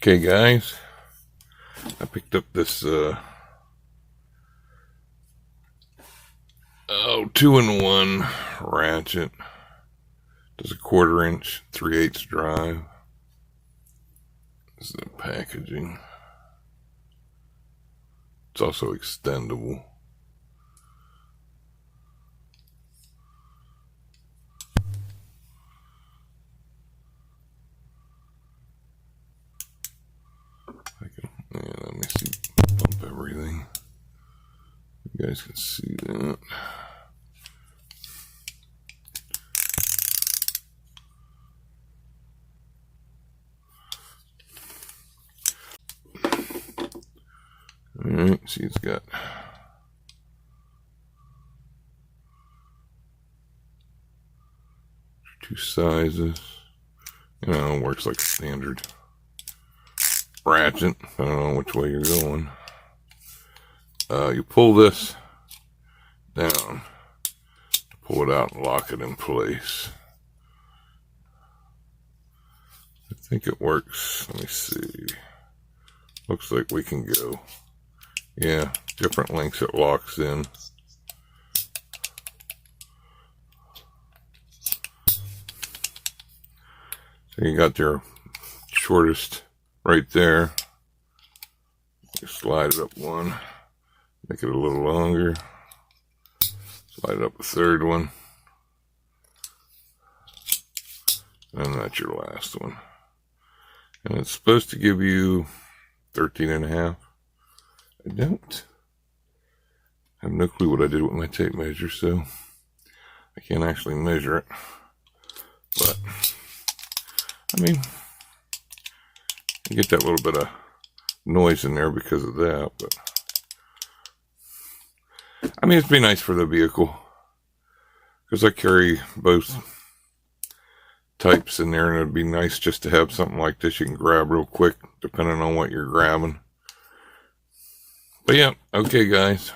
Okay guys, I picked up this 2-in-1 ratchet. Does a 1/4 inch 3/8 drive. This is the packaging. It's also extendable. Let me see, bump everything. You guys can see that. Alright, see, it's got two sizes. You know, it works like a standard ratchet. I don't know which way you're going. You pull this down to pull it out and lock it in place. I think it works. Let me see. Looks like we can go. Yeah, different lengths it locks in. So you got your shortest right there. You slide it up one, make it a little longer. Slide it up a third one. And that's your last one. And it's supposed to give you 13.5. I don't have no clue what I did with my tape measure, so I can't actually measure it. But, I mean, you get that little bit of noise in there because of that, but I mean, it'd be nice for the vehicle because I carry both types in there, and it'd be nice just to have something like this you can grab real quick depending on what you're grabbing. But yeah, okay guys.